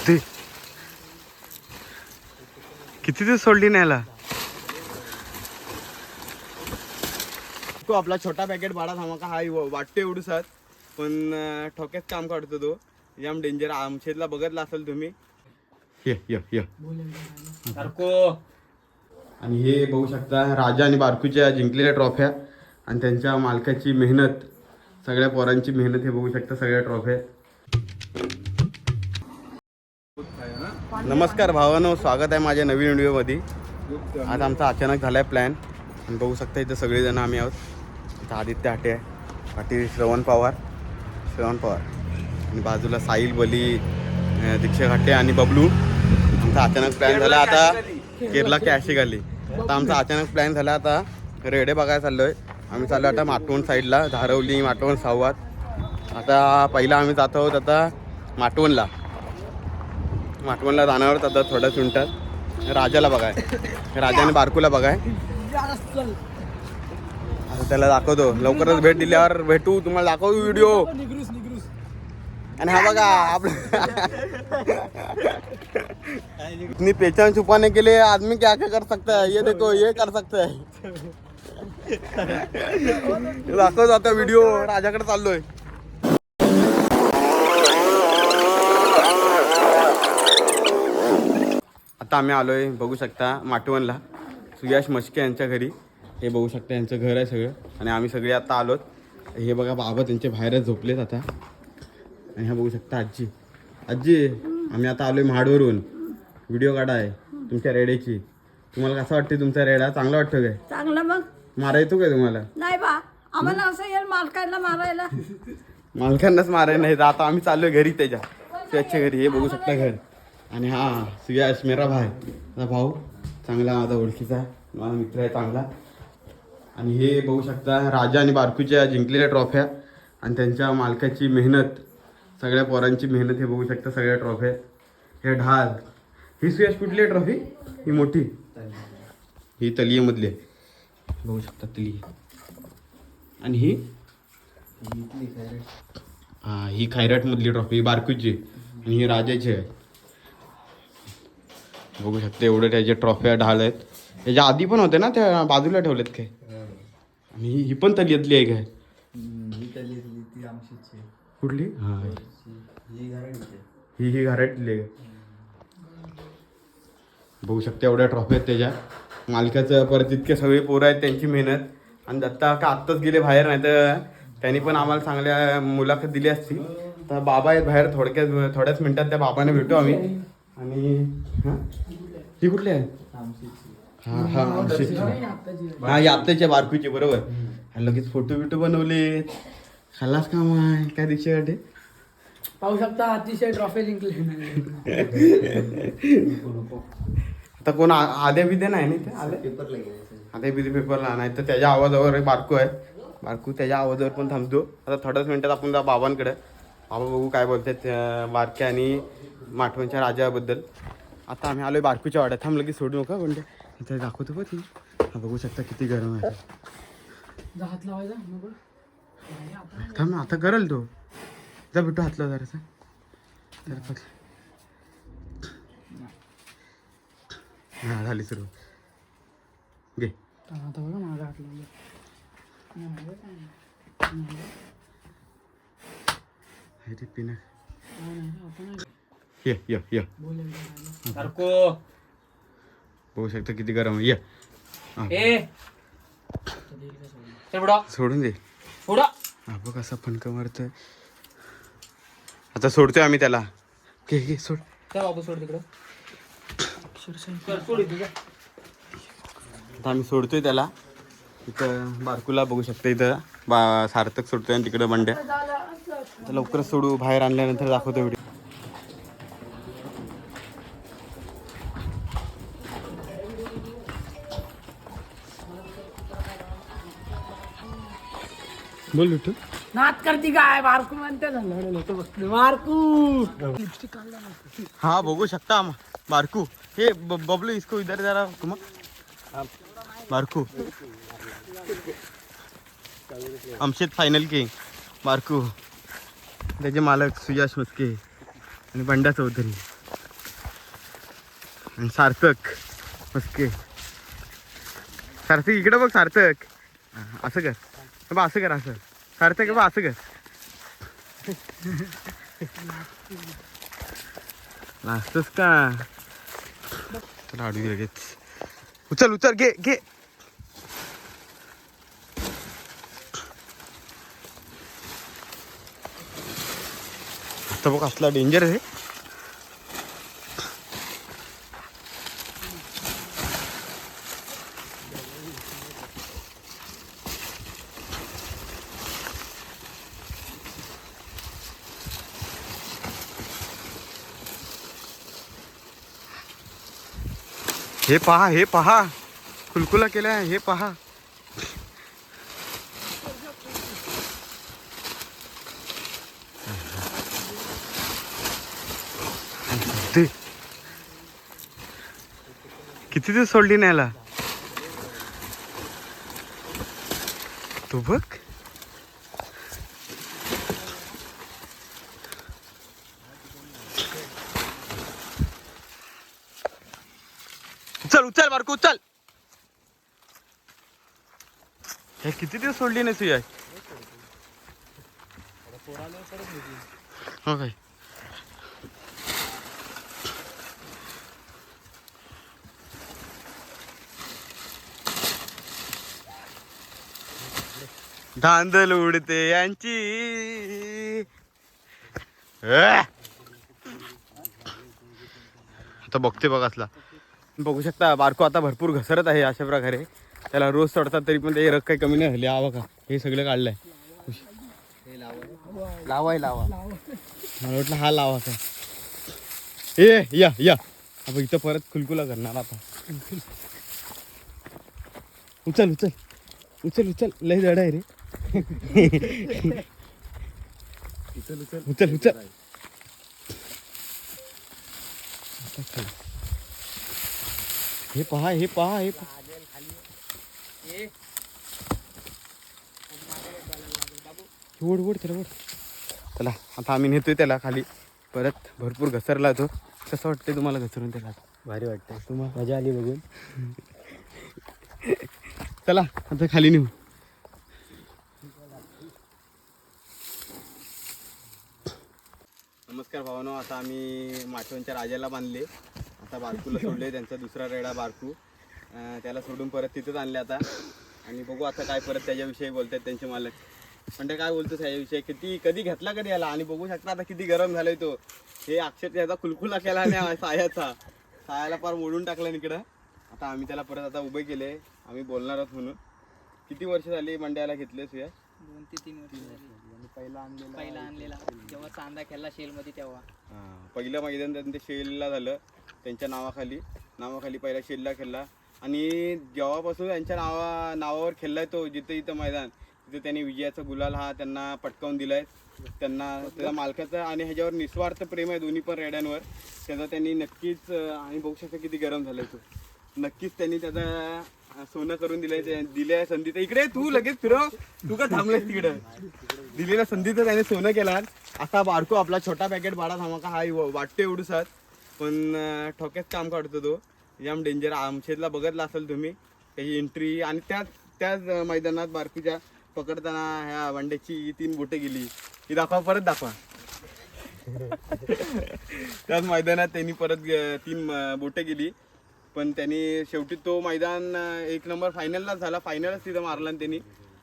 ते किती दिवस सोडली न्यायला. तो आपला छोटा पॅकेट बाळा धमाका हा वाटतो एवढूसाच, पण ठोक्यात काम काढतो तो. जाम डेंजर. आमच्यातला बघितला असेल तुम्ही. आणि हे बघू शकता राजा आणि बारकूच्या जिंकलेल्या ट्रॉफ्या आणि त्यांच्या मालकाची मेहनत, सगळ्या पोरांची मेहनत हे बघू शकता, सगळ्या ट्रॉफ्या. नमस्कार भावांनो, स्वागत आहे माझ्या नवीन व्हिडिओमध्ये. आज आमचा अचानक झाला आहे प्लॅन आणि बघू शकता इथं सगळेजण आम्ही आहोत. इथं आदित्य हाटे आहे, पाटील श्रवण पवार आणि बाजूला साहिल बली, दीक्षा घाटे आणि बबलू. आमचा अचानक प्लॅन झाला आता केरला कॅशी घाली. आता आमचा अचानक प्लॅन झाला आता रेडे बघायला चाललोय. आम्ही चाललो आता माटवण साईडला, धारवली माटवण साववात. आता पहिला आम्ही जात आहोत आता माटवणला जाणार आहोत आता थोड्याच मिनिटात. राजाला बघाय, राजाने बारकूला बघाय. आता त्याला दाखवतो, लवकरच भेट दिल्यावर भेटू, तुम्हाला दाखवू व्हिडिओ. आणि हा बघा आपलं इतनी पहचान छुपाने के लिए आदमी क्या क्या कर सकता है, ये देखो ये कर सकता है. दाखवतो आता व्हिडिओ. राजाकडे चाललोय. आता आम्ही आलोय बघू शकता माटवणला, सुयश मस्के यांच्या घरी. हे बघू शकता यांचं घर आहे सगळं. आणि आम्ही सगळे आता आलोत. हे बघा बाबा त्यांचे बाहेरच झोपलेत आता. आणि हा बघू शकता आजी. आम्ही आता आलोय महाडवरून, व्हिडिओ काढाय तुमच्या रेड्याची. तुम्हाला कसं वाटते तुमचा रेडा? चांगला वाटतो काय? चांगला. मग मारा येतो काय तुम्हाला? नाही बा, आम्हाला असं येईल मालकांना मारायला. मालकांनाच मारायला नाही. आता आम्ही चाललोय घरी त्याच्या सुयाच्या घरी. हे बघू शकता घर. आणि हा सुयाश मेरा भाऊ चांगला, माझा ओळखीचा, माझा मित्र आहे चांगला. आणि हे बघू शकता राजा आणि बारकूच्या जिंकलेल्या ट्रॉफ्या आणि त्यांच्या मालकाची मेहनत, सगळ्या पोरांची मेहनत. हे बघू शकता सगळ्या ट्रॉफ्या. हे ढाल. ही सुयश कुठली आहे ट्रॉफी? ही मोठी, ही तलियेमधली आहे. बघू शकता तलिये. आणि ही खैराटमधली ट्रॉफी, बारकूची. आणि ही राजाची आहे. बघू शकता एवढे त्याचे ट्रॉफ्या ढाल आहेत. त्याच्या आधी पण होते ना, त्या बाजूला ठेवलेत काय. आणि ही पण तलियातली आहे काय? कुठली? हा ही घराटली आहे. बघू शकता एवढ्या ट्रॉफी आहेत त्याच्या मालकाचं. परत इतके सगळे पोरं आहेत, त्यांची मेहनत. आणि दत्ता का आत्ताच गेले बाहेर, नाही तर त्यांनी पण आम्हाला चांगल्या मुलाखत दिली असती. तर बाबा आहेत बाहेर, थोड्याच मिनिटात त्या बाबाने भेटू आम्ही. आणि ही कुठली आहे? हा ही आत्ताच्या बारकूची, बरोबर. लगेच फोटो बिटो बनवले. खालाच काम आहे काय दीक्षासाठी. पाहू शकता अतिशय ट्रॉफी जिंकले. आता कोण आद्या बिद्या नाही ना, आद्या बिद्या पेपरला नाही. तर त्याच्या आवाजावर बारकू आहे. बारकू त्याच्या आवाजावर पण थांबतो. आता थोड्याच मिनिटात आपण जा बाबांकडे. बाबा बघू काय बोलतात बारक्या आणि माटवणच्या राजाबद्दल. आता आम्ही आलोय बारकूच्या वाड्यात. थांब लगेच सोडू नका पण इथे दाखवतो बघ ती. बघू शकता किती गरम आहे. हात लावायचा थांब ना, आता करल तो. जा भेटू हातला जरासा. हा झाली सुरू. घे आता बघा माझा हात लावला. पिना बघू शकता किती गरम आहे. सोडून दे. हा बघ कसा फणका मारतोय. आता सोडतोय आम्ही त्याला. घे सोड. बाबू सोड तिकडं. आता आम्ही सोडतोय त्याला. इथं बारकूला बघू शकता, इथं सार्थक सोडतोय आणि तिकडं बंड्या. तर लवकरच सोडू. बाहेर आणल्यानंतर दाखवतो व्हिडिओ. बोल बिट्टू. नात करती काय? बारकू म्हणते बारकू. हा बघू शकता बारकू. हे बबलू इसको इधर जरा मग. बारकू आमचेच फायनल किंग बारकू. त्याचे मालक सुयश मस्के. आणि बंडा चौधरी आणि सार्थक मस्के. सार्थक इकडे बघ सार्थक. असं कर बा, असं कर, असं सार्थक बा, असं कर. नाचतोस का? आडवी लगेच. उचल उचल, घे घे. आता बघ असला डेंजर आहे. हे पहा, हे पहा, खुलखुला केलाय, हे पहा. किती दिवस सोडली नाही याला. तू बघ. उचल उचल बारको उचल. हे किती दिवस सोडली नाही सुया. हो काय. धांदल उडते यांची. आता बघते बघ असला. बघू शकता बारको आता भरपूर घसरत आहे. अशा प्रकारे त्याला रोज सोडतात तरी पण ते रग काही कमी नाही झाली. हा बघा हे सगळं काढलंय. लावाय लावा. मला वाटलं हा लावा काय. ए या या. अब इथं परत खुलखुला करणार आता. उचल उचल उचल उचल, लय जड आहे रे. उचल उचल उचल उचल. हे पहा, हे पहा, हे पहा. ओढ ओढ त्याला ओढ. चला आता आम्ही नेतोय त्याला खाली. परत भरपूर घसरला तो. कसं वाटतंय तुम्हाला घसरून त्याला? भारी वाटतंय. तुम्हाला मजा आली बघून. चला आता खाली नेऊ. नमस्कार भावानो. आता आम्ही माटवणच्या राजाला बांधले. आता बारकूला सोडले. त्यांचा दुसरा रेडा बारकू. त्याला सोडून परत तिथंच आणले आता. आणि बघू आता काय परत त्याच्याविषयी बोलतात त्यांचे मालक. पण ते काय बोलतो त्याच्याविषयी, किती कधी घेतला कधी याला. आणि बघू शकता आता किती गरम झालाय तो. हे अक्षर त्याचा खुलखुला केला नाही सायाचा. सायाला फार मोडून टाकलं इकडं. आता आम्ही त्याला परत आता उभे केले. आम्ही बोलणार आहोत म्हणून. किती वर्ष झाली मंड्याला घेतले सुया? 2 ते 3 वर्ष झाली. पहिला आणलेला जेव्हा चांदा खेळला शेल मध्ये तेव्हा. पहिलं मैदान त्यांच्या शेलला झालं. त्यांच्या नावाखाली पहिला शेलला खेळला. आणि जेव्हापासून त्यांच्या नावावर खेळलाय तो, जिथे इथं मैदान तिथे त्यांनी विजयाचा गुलाल हा त्यांना पटकावून दिलाय. त्यांना त्याच्या मालकाचं आणि ह्याच्यावर निस्वार्थ प्रेम आहे दोन्ही पण रेड्यांवर. त्याचा त्यांनी नक्कीच, आणि बघू शकता किती गरम झालाय तो. नक्कीच त्यांनी त्याचा सोनं करून दिल्या संधी. तर इकडे तू लगेच फिरव. तू का थांबलाय तिकडं? दिलेल्या संधीचं त्याने सोनं केला. असा बारको आपला छोटा पॅकेट बाळा धमाका हा वाटतो एवढूसाच, पण ठोक्यात काम काढतो तो. जाम डेंजर. आमच्यातला बघितला असेल तुम्ही त्याची एंट्री. आणि त्याच मैदानात बारकूच्या पकडताना ह्या वांड्याची 3 बोटे गेली. ही दाखवा, परत दाखवा. त्याच मैदानात त्यांनी परत 3 बोटे गेली. पण त्यांनी शेवटी तो मैदान 1 नंबर फायनललाच झाला. फायनलच तिथं मारला त्यांनी.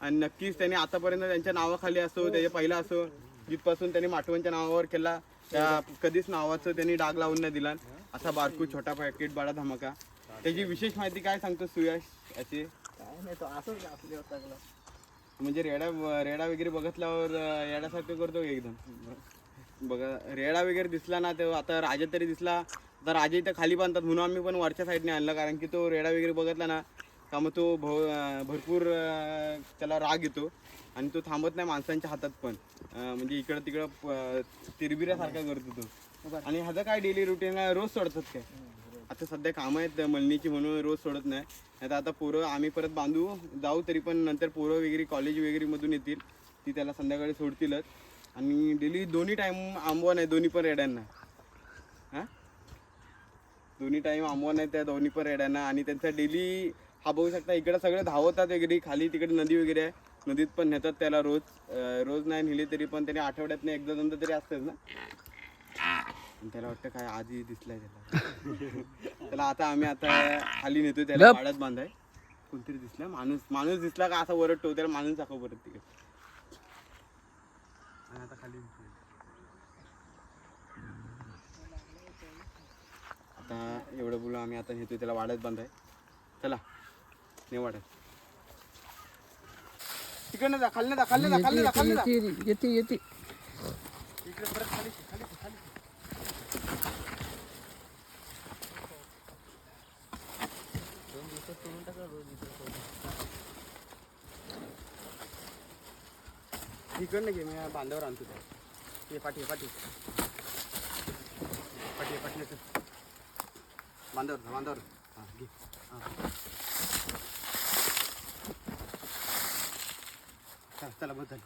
आणि नक्कीच त्यांनी आतापर्यंत त्यांच्या नावाखाली असो, त्याच्या पहिला असो, जिथपासून त्यांनी माटवणच्या नावावर केला त्या कधीच नावाचं त्यांनी डाग लावून नाही दिला. असा बारकू छोटा पॅकेट बाळा धमाका. त्याची विशेष माहिती काय सांगतो सुयश याची? काय नाही, तो असंच आपल्यावर टाकला. म्हणजे रेडा वगैरे बघितल्यावर येड्यासारखं करतो एकदम. बघा रेडा वगैरे दिसला ना, तेव्हा आता राजा तरी दिसला. आता राजा इथं खाली बांधतात म्हणून आम्ही पण वरच्या साईडने आणलं. कारण की तो रेडा वगैरे बघितला ना का मग तो भरपूर त्याला राग येतो. आणि तो थांबत नाही माणसांच्या हातात पण. म्हणजे इकडं तिकडं तिरबिऱ्यासारखा करतो तो. आणि ह्याचं काय डेली रुटीन रोज सोडतात काय? आता सध्या कामं आहेत मळणीची म्हणून रोज सोडत नाही. नाही तर आता पोरं आम्ही परत बांधू जाऊ तरी पण नंतर पोरं वगैरे कॉलेज वगैरे मधून येतील, ती त्याला संध्याकाळी सोडतीलच. आणि डेली दोन्ही टाईम आंबवा नाही दोन्ही पण रेड्यांना. हा दोन्ही टाइम आंबवण आहे त्या दोन्ही पण रेड्यांना. आणि त्यांचा डेली हा बघू शकता इकडे सगळे धावतात वगैरे. खाली तिकडे नदी वगैरे आहे, नदीत पण नेतात त्याला रोज. रोज नाही नेली तरी पण त्याने आठवड्यातनं एकदा दोनदा तरी असतेच ना. आणि त्याला वाटतं काय आधी दिसलाय त्याला. त्याला आता आम्ही आता खाली नेतोय त्याला वाड्यात बांधाय. कोणतरी दिसला माणूस दिसला का असा वरटतो त्याला, माणूस दाखव परत तिकडे. आणि आता खाली आता एवढं बोलू आम्ही आता नेतोय त्याला वाड्यात बांधाय. चला ने वाड्यात. तिकडनं जा, खाली जा, खाली जा, खाली जा, खाली जा. येते येते. इकडे परत खाली खाली खाली. इकडनं घे, मी बांधावर आणतो त्या. ये पाठी पाठी पाठी पाठी येतं. बांधावर बांधावर. हां घे. हां चला चला बस झाली.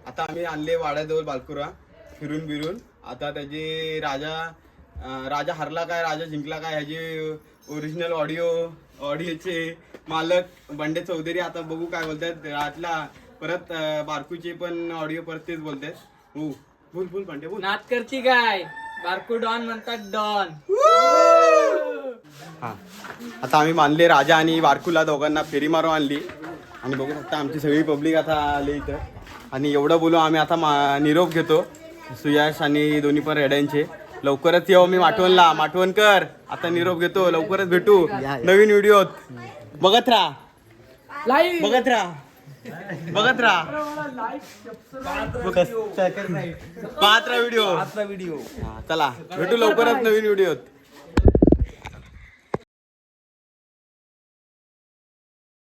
आता आम्ही आणले वाड्याजवळ बालकुरा फिरून बिरून. आता त्याची राजा हरला काय राजा जिंकला काय ह्याची ओरिजिनल ऑडिओचे मालक बंडे चौधरी आता बघू काय बोलतात. रातला परत बारकूचे पण ऑडिओ परत तेच बोलतात. हो बोल बोल बंडे बोल. नाच करती काय बारकू डॉन म्हणतात डॉन. हा आता आम्ही मानले राजा आणि बारकूला दोघांना फेरी मारून आणली. आणि बघू शकता आमची सगळी पब्लिक आता आली इथं. आणि एवढं बोलू आम्ही आता निरोप घेतो सुयश आणि दोन्ही पण रेड्यांचे. लवकरच येऊ मी माठवणला. माठवणकर आता निरोप घेतो. लवकरच भेटू नवीन व्हिडिओत. बघत राहा बघत राहा बघत राहा. पाहत राहा व्हिडिओ. चला भेटू लवकरच नवीन व्हिडिओत.